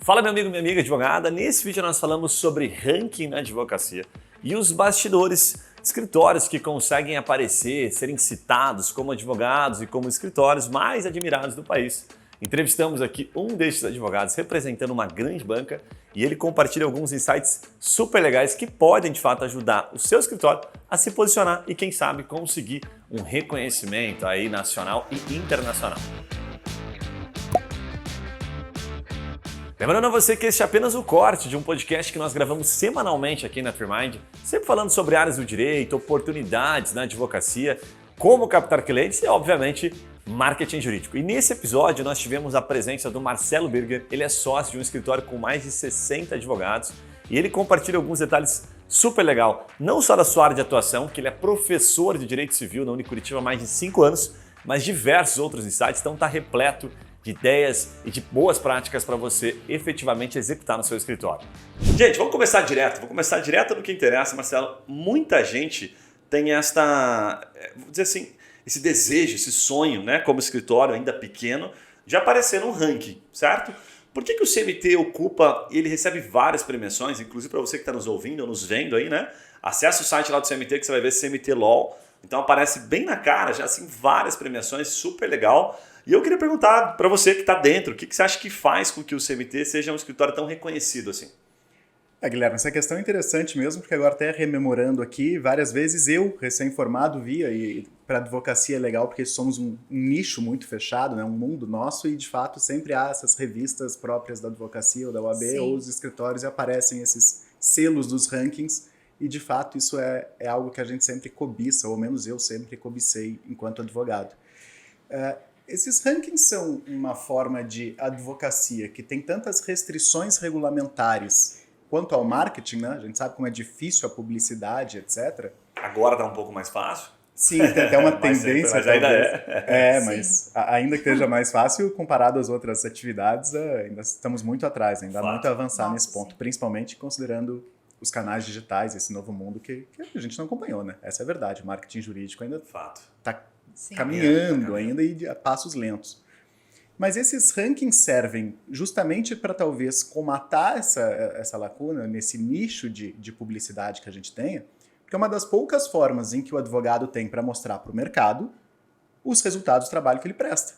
Fala meu amigo, minha amiga advogada, nesse vídeo nós falamos sobre ranking na advocacia e os bastidores, escritórios que conseguem aparecer, serem citados como advogados e como escritórios mais admirados do país. Entrevistamos aqui um destes advogados representando uma grande banca e ele compartilha alguns insights super legais que podem de fato ajudar o seu escritório a se posicionar e quem sabe conseguir um reconhecimento aí nacional e internacional. Lembrando a você que este é apenas o corte de um podcast que nós gravamos semanalmente aqui na Freemind, sempre falando sobre áreas do direito, oportunidades na advocacia, como captar clientes e, obviamente, marketing jurídico. E nesse episódio nós tivemos a presença do Marcelo Birger, ele é sócio de um escritório com mais de 60 advogados e ele compartilha alguns detalhes super legal, não só da sua área de atuação, que ele é professor de Direito Civil na Unicuritiba há mais de 5 anos, mas diversos outros insights, então está repleto de ideias e de boas práticas para você efetivamente executar no seu escritório. Gente, vamos começar direto no que interessa, Marcelo. Muita gente tem vou dizer assim, esse desejo, esse sonho, né, como escritório ainda pequeno, de aparecer num ranking, certo? Por que o CMT ocupa e ele recebe várias premiações, inclusive para você que está nos ouvindo ou nos vendo aí, né? Acesse o site lá do CMT que você vai ver CMT Law. Então aparece bem na cara, já assim, várias premiações, super legal. E eu queria perguntar para você que está dentro, o que você acha que faz com que o CMT seja um escritório tão reconhecido assim? Guilherme, essa questão é interessante mesmo, porque agora até rememorando aqui, várias vezes eu, recém-formado, via, e para a advocacia é legal porque somos um nicho muito fechado, né, um mundo nosso, e de fato sempre há essas revistas próprias da advocacia ou da OAB. Sim. Ou os escritórios e aparecem esses selos dos rankings, e de fato isso é algo que a gente sempre cobiça, ou ao menos eu sempre cobicei enquanto advogado. Esses rankings são uma forma de advocacia que tem tantas restrições regulamentares quanto ao marketing, né? A gente sabe como é difícil a publicidade, etc. Agora está um pouco mais fácil. Sim, tem até uma tendência. Mas ainda mas ainda que esteja mais fácil, comparado às outras atividades, ainda estamos muito atrás, ainda há muito a avançar nesse ponto, principalmente considerando os canais digitais, esse novo mundo que a gente não acompanhou, né? Essa é a verdade, o marketing jurídico ainda está caminhando ainda e a passos lentos. Mas esses rankings servem justamente para talvez comatar essa lacuna nesse nicho de publicidade que a gente tenha, porque é uma das poucas formas em que o advogado tem para mostrar para o mercado os resultados do trabalho que ele presta.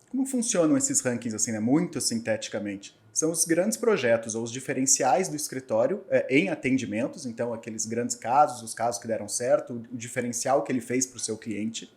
Como funcionam esses rankings assim, né? Muito sinteticamente? São os grandes projetos ou os diferenciais do escritório em atendimentos, então aqueles grandes casos, os casos que deram certo, o diferencial que ele fez para o seu cliente,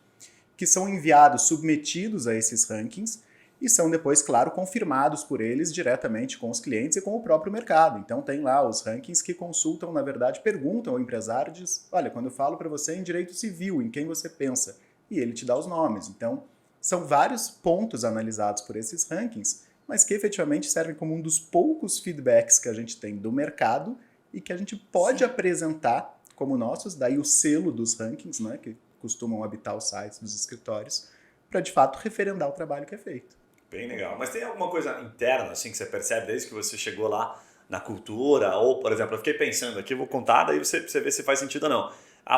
que são enviados, submetidos a esses rankings e são depois, claro, confirmados por eles diretamente com os clientes e com o próprio mercado. Então tem lá os rankings que consultam, na verdade, perguntam ao empresário, diz, olha, quando eu falo para você em direito civil, em quem você pensa? E ele te dá os nomes. Então são vários pontos analisados por esses rankings, mas que efetivamente servem como um dos poucos feedbacks que a gente tem do mercado e que a gente pode apresentar como nossos, daí o selo dos rankings, né, que costumam habitar os sites dos escritórios, para de fato referendar o trabalho que é feito. Bem legal. Mas tem alguma coisa interna assim que você percebe desde que você chegou lá na cultura? Ou, por exemplo, eu fiquei pensando aqui, eu vou contar, daí você vê se faz sentido ou não.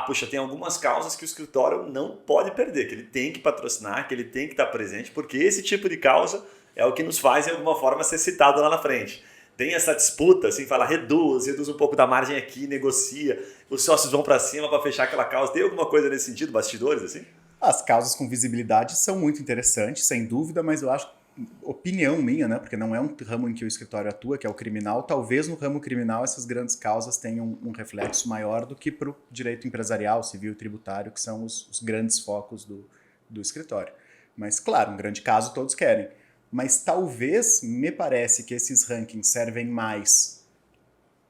Puxa, tem algumas causas que o escritório não pode perder, que ele tem que patrocinar, que ele tem que estar presente, porque esse tipo de causa é o que nos faz, de alguma forma, ser citado lá na frente. Tem essa disputa, assim, fala, reduz um pouco da margem aqui, negocia, os sócios vão para cima para fechar aquela causa. Tem alguma coisa nesse sentido, bastidores, assim? As causas com visibilidade são muito interessantes, sem dúvida, mas eu acho, opinião minha, né, porque não é um ramo em que o escritório atua, que é o criminal, talvez no ramo criminal essas grandes causas tenham um reflexo maior do que para o direito empresarial, civil e tributário, que são os grandes focos do escritório. Mas, claro, um grande caso todos querem. Mas talvez, me parece que esses rankings servem mais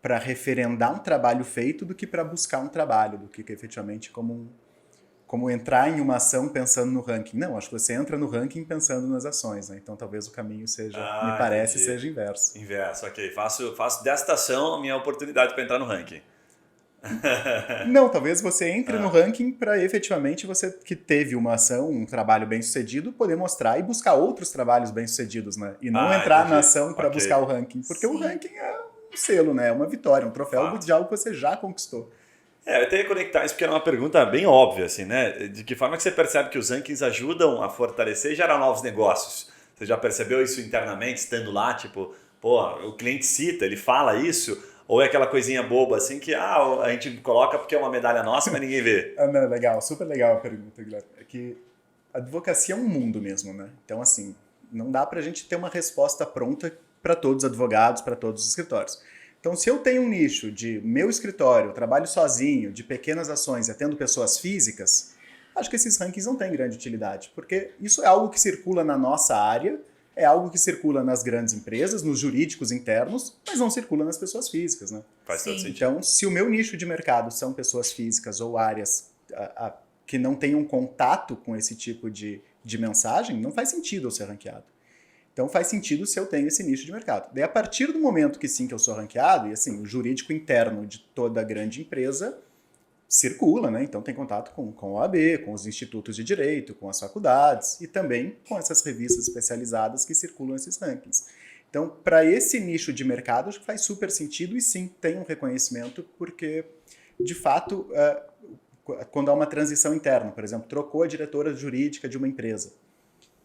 para referendar um trabalho feito do que para buscar um trabalho, do que efetivamente como entrar em uma ação pensando no ranking. Não, acho que você entra no ranking pensando nas ações, né? Então talvez o caminho seja, me parece, seja inverso. Inverso, ok. Faço desta ação a minha oportunidade para entrar no ranking. Não, talvez você entre no ranking para efetivamente você que teve uma ação, um trabalho bem sucedido, poder mostrar e buscar outros trabalhos bem sucedidos, né? E não entrar na ação para buscar o ranking, porque o ranking é um selo, né? É uma vitória, um troféu de algo que você já conquistou. Eu tenho que conectar isso porque era uma pergunta bem óbvia, assim, né? De que forma que você percebe que os rankings ajudam a fortalecer e gerar novos negócios? Você já percebeu isso internamente, estando lá, tipo, pô, o cliente cita, ele fala isso, ou é aquela coisinha boba assim que a gente coloca porque é uma medalha nossa, mas ninguém vê? Não, legal, super legal a pergunta, Guilherme. É que a advocacia é um mundo mesmo, né? Então, assim, não dá pra gente ter uma resposta pronta para todos os advogados, para todos os escritórios. Então, se eu tenho um nicho de meu escritório, trabalho sozinho, de pequenas ações e atendo pessoas físicas, acho que esses rankings não têm grande utilidade, porque isso é algo que circula na nossa área, é algo que circula nas grandes empresas, nos jurídicos internos, mas não circula nas pessoas físicas, né? Faz todo sentido. Então, se o meu nicho de mercado são pessoas físicas ou áreas que não tenham contato com esse tipo de mensagem, não faz sentido eu ser ranqueado. Então faz sentido se eu tenho esse nicho de mercado. Daí a partir do momento que sim, que eu sou ranqueado, e assim, o jurídico interno de toda grande empresa circula, né? Então tem contato com a OAB, com os institutos de direito, com as faculdades e também com essas revistas especializadas que circulam esses rankings. Então, para esse nicho de mercado, acho que faz super sentido e sim, tem um reconhecimento, porque, de fato, quando há uma transição interna, por exemplo, trocou a diretora jurídica de uma empresa,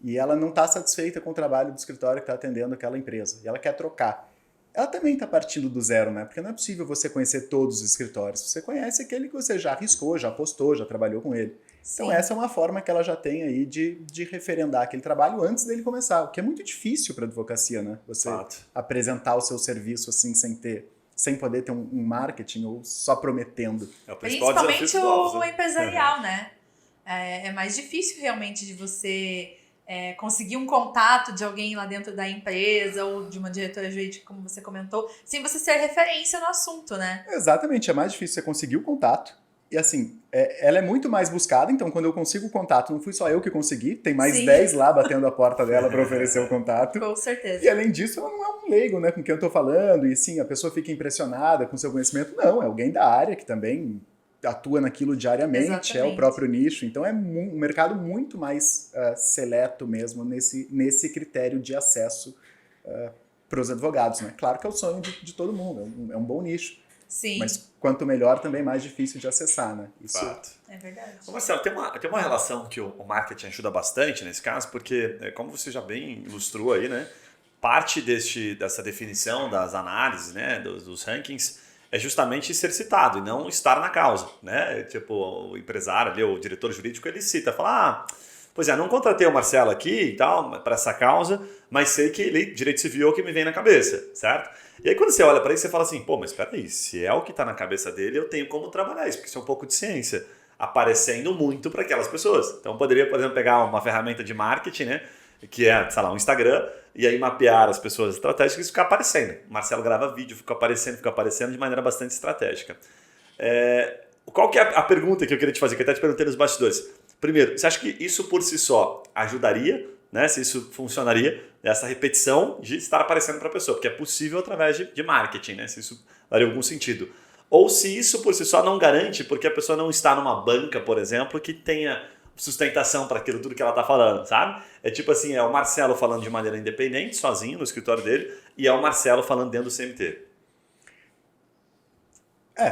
e ela não está satisfeita com o trabalho do escritório que está atendendo aquela empresa, e ela quer trocar. Ela também está partindo do zero, né? Porque não é possível você conhecer todos os escritórios. Você conhece aquele que você já arriscou, já postou, já trabalhou com ele. Sim. Então essa é uma forma que ela já tem aí de referendar aquele trabalho antes dele começar, o que é muito difícil para a advocacia, né? Você apresentar o seu serviço assim sem poder ter um marketing ou só prometendo. Principalmente o empresarial, né? É mais difícil realmente de você conseguir um contato de alguém lá dentro da empresa ou de uma diretora jurídica, como você comentou, sem você ser referência no assunto, né? Exatamente, é mais difícil você conseguir o contato. E assim, ela é muito mais buscada, então quando eu consigo o contato, não fui só eu que consegui, tem mais 10 lá batendo a porta dela para oferecer o contato. Com certeza. E além disso, ela não é um leigo, né, com quem eu tô falando, e sim, a pessoa fica impressionada com o seu conhecimento. Não, é alguém da área que também atua naquilo diariamente, exatamente. É o próprio nicho, então é um mercado muito mais seleto mesmo nesse critério de acesso para os advogados, né? Claro que é o sonho de todo mundo, é um bom nicho. Sim. Mas quanto melhor, também mais difícil de acessar, né? Isso fato. É verdade. Ô Marcelo, tem uma relação que o marketing ajuda bastante nesse caso, porque, como você já bem ilustrou aí, né? Parte dessa definição das análises, né? Dos rankings é justamente ser citado e não estar na causa, né? Tipo, o empresário ali, o diretor jurídico, ele cita, fala, pois é, não contratei o Marcelo aqui e tal, para essa causa, mas sei que ele, direito civil é o que me vem na cabeça, certo? E aí quando você olha para isso, você fala assim, mas espera aí, se é o que está na cabeça dele, eu tenho como trabalhar isso, porque isso é um pouco de ciência, aparecendo muito para aquelas pessoas. Então eu poderia, por exemplo, pegar uma ferramenta de marketing, né? Que é, sei lá, um Instagram, e aí mapear as pessoas estratégicas e ficar aparecendo. O Marcelo grava vídeo, fica aparecendo de maneira bastante estratégica. Qual que é a pergunta que eu queria te fazer, que eu até te perguntei nos bastidores? Primeiro, você acha que isso por si só ajudaria, né? Se isso funcionaria, essa repetição de estar aparecendo para a pessoa, porque é possível através de marketing, né? Se isso daria algum sentido. Ou se isso por si só não garante, porque a pessoa não está numa banca, por exemplo, que tenha sustentação para aquilo tudo que ela está falando, sabe? É tipo assim, é o Marcelo falando de maneira independente, sozinho, no escritório dele, e é o Marcelo falando dentro do CMT.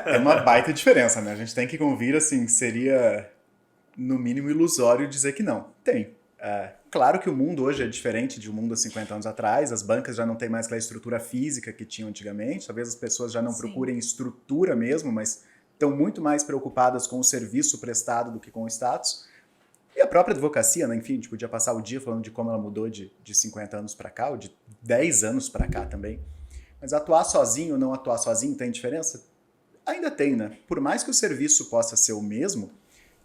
Tem uma baita diferença, né? A gente tem que convir, assim, seria no mínimo ilusório dizer que não. Tem. Claro que o mundo hoje é diferente de um mundo há 50 anos atrás, as bancas já não têm mais aquela estrutura física que tinham antigamente, talvez as pessoas já não procurem estrutura mesmo, mas estão muito mais preocupadas com o serviço prestado do que com o status. E a própria advocacia, né? Enfim, a gente podia passar o dia falando de como ela mudou de 50 anos para cá, ou de 10 anos para cá também. Mas atuar sozinho ou não atuar sozinho tem diferença? Ainda tem, né? Por mais que o serviço possa ser o mesmo,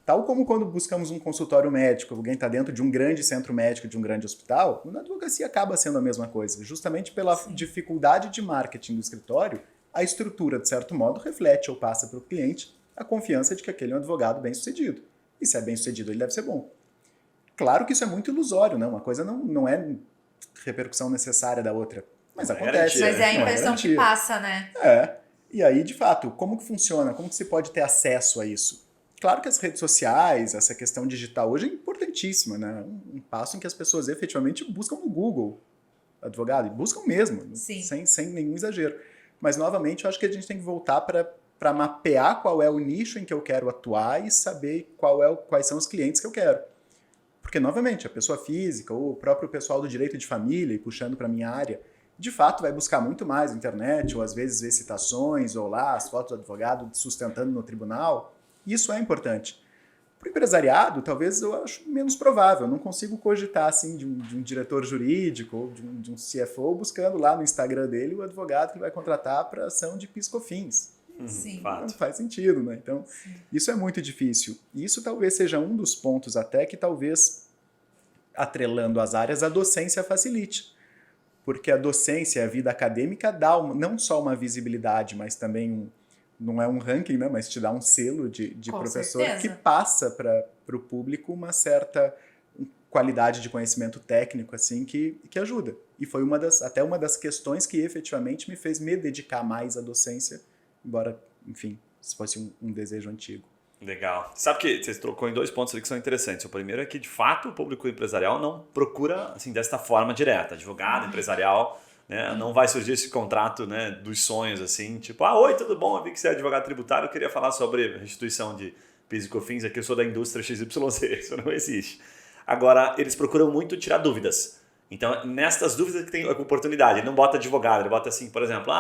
tal como quando buscamos um consultório médico, alguém está dentro de um grande centro médico, de um grande hospital, na advocacia acaba sendo a mesma coisa. Justamente pela dificuldade de marketing do escritório, a estrutura, de certo modo, reflete ou passa para o cliente a confiança de que aquele é um advogado bem-sucedido. E se é bem-sucedido, ele deve ser bom. Claro que isso é muito ilusório, né? Uma coisa não é repercussão necessária da outra. Mas acontece. Mas é a impressão que passa, né? E aí, de fato, como que funciona? Como que se pode ter acesso a isso? Claro que as redes sociais, essa questão digital hoje é importantíssima, né? Um passo em que as pessoas efetivamente buscam no Google advogado, e buscam mesmo, sem nenhum exagero. Mas, novamente, eu acho que a gente tem que voltar para mapear qual é o nicho em que eu quero atuar e saber quais são os clientes que eu quero. Porque, novamente, a pessoa física ou o próprio pessoal do direito de família, e puxando para a minha área, de fato vai buscar muito mais na internet, ou às vezes ver citações, ou lá as fotos do advogado sustentando no tribunal. Isso é importante. Para o empresariado, talvez eu acho menos provável. Eu não consigo cogitar assim, de um diretor jurídico ou de um CFO buscando lá no Instagram dele o advogado que vai contratar para ação de PIS/COFINS. Sim. Não faz sentido, né? Então, isso é muito difícil. E isso talvez seja um dos pontos até que talvez, atrelando as áreas, a docência facilite. Porque a docência, a vida acadêmica, dá não só uma visibilidade, mas também não é um ranking, né? Mas te dá um selo de professor certeza. que passa para o público uma certa qualidade de conhecimento técnico assim que ajuda. E foi até uma das questões que efetivamente me fez me dedicar mais à docência, embora, enfim, se fosse um desejo antigo. Legal. Sabe que você trocou em 2 pontos ali que são interessantes. O primeiro é que, de fato, o público empresarial não procura assim, desta forma direta. Advogado, empresarial, né, não vai surgir esse contrato, né, dos sonhos, assim, tipo, oi, tudo bom? Eu vi que você é advogado tributário, eu queria falar sobre restituição de PIS e COFINS, aqui eu sou da indústria XYZ, isso não existe. Agora, eles procuram muito tirar dúvidas. Então, nestas dúvidas que tem oportunidade. Ele não bota advogado, ele bota assim, por exemplo,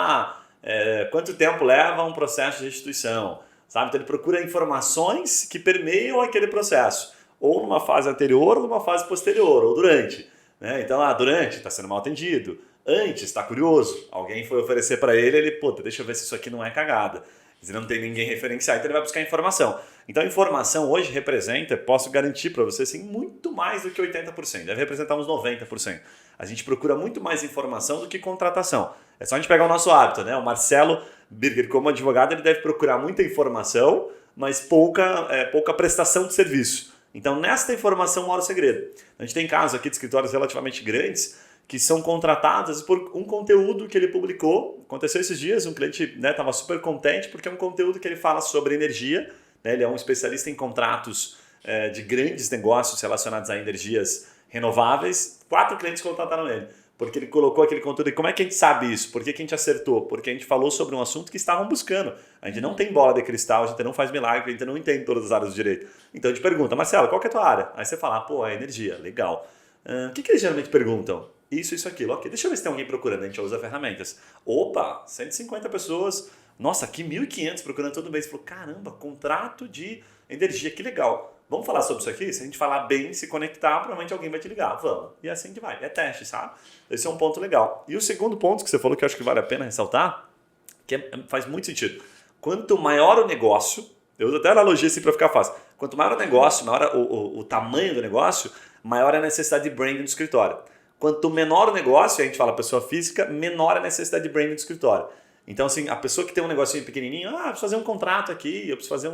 quanto tempo leva um processo de restituição? Sabe? Então ele procura informações que permeiam aquele processo, ou numa fase anterior, ou numa fase posterior, ou durante. Né? Então, durante, está sendo mal atendido. Antes, está curioso. Alguém foi oferecer para ele, puta, deixa eu ver se isso aqui não é cagada. Se não tem ninguém referenciar, então ele vai buscar informação. Então a informação hoje representa, posso garantir para você, assim, muito mais do que 80%. Deve representar uns 90%. A gente procura muito mais informação do que contratação. É só a gente pegar o nosso hábito, né? O Marcelo Birger, como advogado, ele deve procurar muita informação, mas pouca prestação de serviço. Então, nesta informação mora o segredo. A gente tem casos aqui de escritórios relativamente grandes que são contratados por um conteúdo que ele publicou. Aconteceu esses dias, um cliente estava super contente porque é um conteúdo que ele fala sobre energia. Né? Ele é um especialista em contratos de grandes negócios relacionados a energias renováveis. 4 clientes contrataram ele. Porque ele colocou aquele conteúdo. E como é que a gente sabe isso? Por que a gente acertou? Porque a gente falou sobre um assunto que estavam buscando. A gente não tem bola de cristal, a gente não faz milagre, a gente não entende todas as áreas do direito. Então a gente pergunta, Marcelo, qual que é a tua área? Aí você fala, é energia, legal. O que eles geralmente perguntam? Isso, aquilo. Ok, deixa eu ver se tem alguém procurando, a gente usa ferramentas. Opa, 150 pessoas. Nossa, aqui 1.500 procurando todo mês. Falou, caramba, contrato de energia, que legal. Vamos falar sobre isso aqui? Se a gente falar bem, se conectar, provavelmente alguém vai te ligar. Vamos. E assim que vai. É teste, sabe? Esse é um ponto legal. E o segundo ponto que você falou, que eu acho que vale a pena ressaltar, que faz muito sentido. Quanto maior o negócio, eu uso até a analogia assim para ficar fácil. Quanto maior o negócio, maior o tamanho do negócio, maior é a necessidade de branding do escritório. Quanto menor o negócio, a gente fala pessoa física, menor a necessidade de branding do escritório. Então, assim, a pessoa que tem um negocinho pequenininho, eu preciso fazer um contrato aqui, eu preciso fazer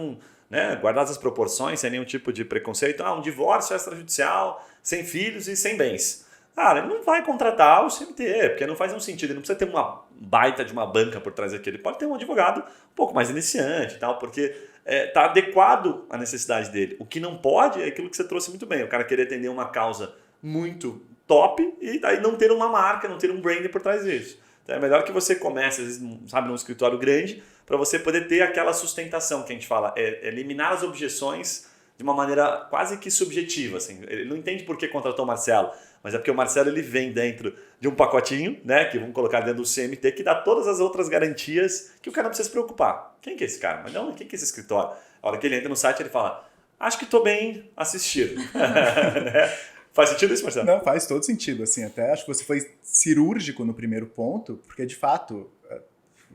guardar as proporções, sem nenhum tipo de preconceito, um divórcio extrajudicial, sem filhos e sem bens. Cara, ele não vai contratar o CMT, porque não faz um sentido, ele não precisa ter uma baita de uma banca por trás daquele. Ele pode ter um advogado um pouco mais iniciante e tal, porque está adequado à necessidade dele. O que não pode é aquilo que você trouxe muito bem, o cara querer atender uma causa muito top e daí não ter uma marca, não ter um brand por trás disso. Então é melhor que você comece, às vezes, sabe, num escritório grande, para você poder ter aquela sustentação que a gente fala, eliminar as objeções de uma maneira quase que subjetiva. Assim. Ele não entende por que contratou o Marcelo, mas é porque o Marcelo ele vem dentro de um pacotinho, né, que vamos colocar dentro do CMT, que dá todas as outras garantias que o cara não precisa se preocupar. Quem que é esse cara? Mas não, quem que é esse escritório? A hora que ele entra no site, ele fala, acho que estou bem assistido. Né? Faz sentido isso, Marcelo? Não, faz todo sentido. Assim, até acho que você foi cirúrgico no primeiro ponto, porque de fato,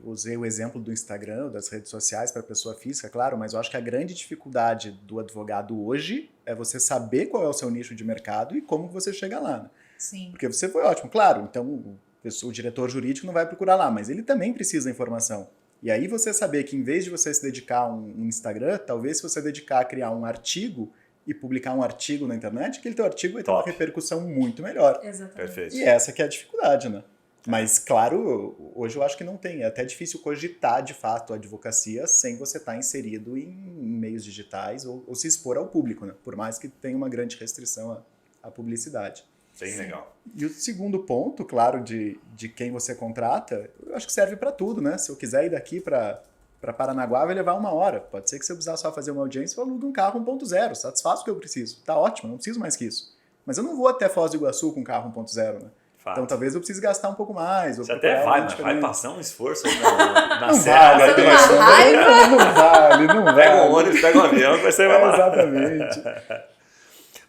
usei o exemplo do Instagram, das redes sociais para a pessoa física, claro, mas eu acho que a grande dificuldade do advogado hoje é você saber qual é o seu nicho de mercado e como você chega lá. Né? Sim. Porque você foi ótimo, claro, então o diretor jurídico não vai procurar lá, mas ele também precisa da informação. E aí você saber que em vez de você se dedicar a um Instagram, talvez se você dedicar a criar um artigo e publicar um artigo na internet, aquele teu artigo vai ter uma repercussão muito melhor. Exatamente. Perfeito. E essa que é a dificuldade, né? Mas, claro, hoje eu acho que não tem. É até difícil cogitar, de fato, a advocacia sem você estar inserido em meios digitais ou se expor ao público, né? Por mais que tenha uma grande restrição à publicidade. Sim, legal. E o segundo ponto, claro, de quem você contrata, eu acho que serve para tudo, né? Se eu quiser ir daqui para Paranaguá, vai levar 1 hora. Pode ser que se eu precisar só fazer uma audiência, eu alugue um carro 1.0, satisfaz o que eu preciso. Tá ótimo, não preciso mais que isso. Mas eu não vou até Foz do Iguaçu com um carro 1.0, né? Fato. Então talvez eu precise gastar um pouco mais. Você até vai, mas vai passar um esforço na Não serra. vale, não vale. Pega um ônibus, pega um avião, vai ser mais barato. Exatamente.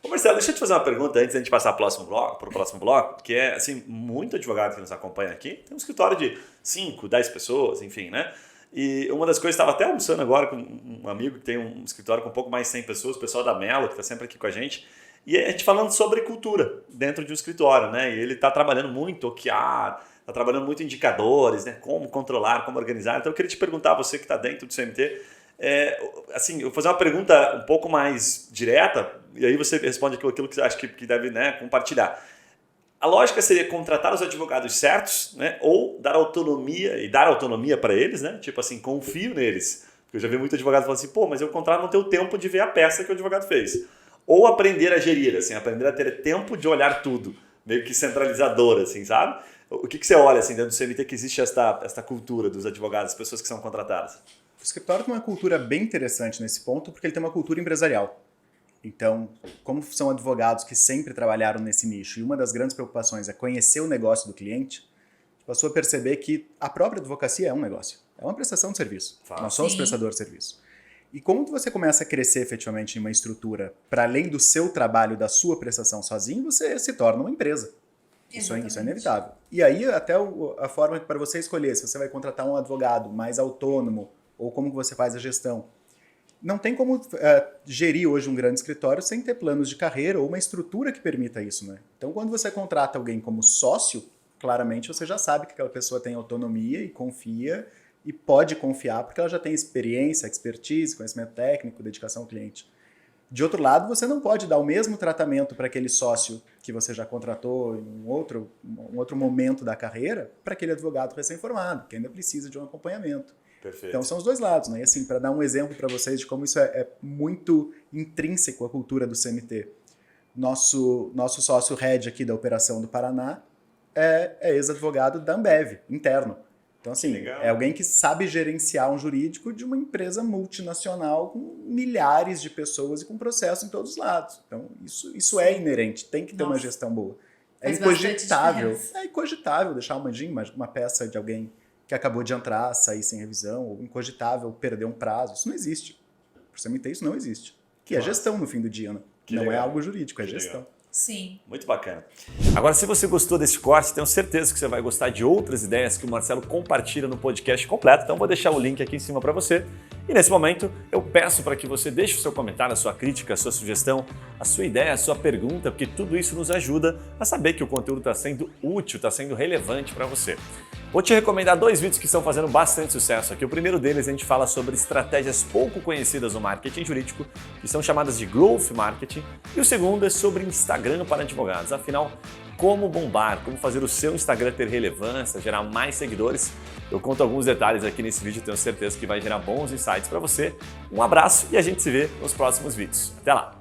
Ô Marcelo, deixa eu te fazer uma pergunta antes da gente passar para o próximo bloco, que é, assim, muito advogado que nos acompanha aqui. Tem um escritório de 5, 10 pessoas, enfim, né? E uma das coisas, estava até almoçando agora com um amigo que tem um escritório com um pouco mais de 100 pessoas, o pessoal da Melo, que está sempre aqui com a gente, e a gente falando sobre cultura dentro de um escritório, né? E ele está trabalhando muito OKR, está trabalhando muito indicadores, né? Como controlar, como organizar. Então eu queria te perguntar, você que está dentro do CMT, assim, eu vou fazer uma pergunta um pouco mais direta, e aí você responde aquilo que você acha que deve, né, compartilhar. A lógica seria contratar os advogados certos, né, ou dar autonomia para eles, né? Tipo assim, confio neles. Porque eu já vi muito advogado falando assim, pô, mas eu contrato, não tenho tempo de ver a peça que o advogado fez. Ou aprender a gerir, assim, aprender a ter tempo de olhar tudo, meio que centralizador, assim, sabe? O que você olha assim, dentro do CMT que existe esta cultura dos advogados, pessoas que são contratadas? O escritório tem uma cultura bem interessante nesse ponto, porque ele tem uma cultura empresarial. Então, como são advogados que sempre trabalharam nesse nicho, e uma das grandes preocupações é conhecer o negócio do cliente, passou a perceber que a própria advocacia é um negócio. É uma prestação de serviço. Nós somos prestadores de serviço. E como você começa a crescer efetivamente em uma estrutura para além do seu trabalho, da sua prestação sozinho, você se torna uma empresa. Isso é inevitável. E aí até a forma para você escolher se você vai contratar um advogado mais autônomo ou como você faz a gestão. Não tem como gerir hoje um grande escritório sem ter planos de carreira ou uma estrutura que permita isso, né? Então, quando você contrata alguém como sócio, claramente você já sabe que aquela pessoa tem autonomia e confia e pode confiar porque ela já tem experiência, expertise, conhecimento técnico, dedicação ao cliente. De outro lado, você não pode dar o mesmo tratamento para aquele sócio que você já contratou em um outro momento da carreira para aquele advogado recém-formado, que ainda precisa de um acompanhamento. Perfeito. Então são os dois lados, né? E assim, para dar um exemplo para vocês de como isso é muito intrínseco à cultura do CMT. Nosso sócio head aqui da operação do Paraná é ex-advogado da Ambev, interno. Então assim, é alguém que sabe gerenciar um jurídico de uma empresa multinacional com milhares de pessoas e com processo em todos os lados. Então isso é inerente, tem que ter uma gestão boa. É incogitável deixar uma peça de alguém que acabou de entrar, sair sem revisão, ou incogitável perder um prazo. Isso não existe. Por CMT isso não existe. Que é gestão no fim do dia, né? Não é algo jurídico, é gestão. Sim. Muito bacana. Agora, se você gostou desse corte, tenho certeza que você vai gostar de outras ideias que o Marcelo compartilha no podcast completo, então vou deixar o link aqui em cima para você. E nesse momento, eu peço para que você deixe o seu comentário, a sua crítica, a sua sugestão, a sua ideia, a sua pergunta, porque tudo isso nos ajuda a saber que o conteúdo está sendo útil, está sendo relevante para você. Vou te recomendar 2 vídeos que estão fazendo bastante sucesso aqui. O primeiro deles a gente fala sobre estratégias pouco conhecidas no marketing jurídico, que são chamadas de Growth Marketing. E o segundo é sobre Instagram para advogados. Afinal, como bombar, como fazer o seu Instagram ter relevância, gerar mais seguidores. Eu conto alguns detalhes aqui nesse vídeo, tenho certeza que vai gerar bons insights para você. Um abraço e a gente se vê nos próximos vídeos. Até lá!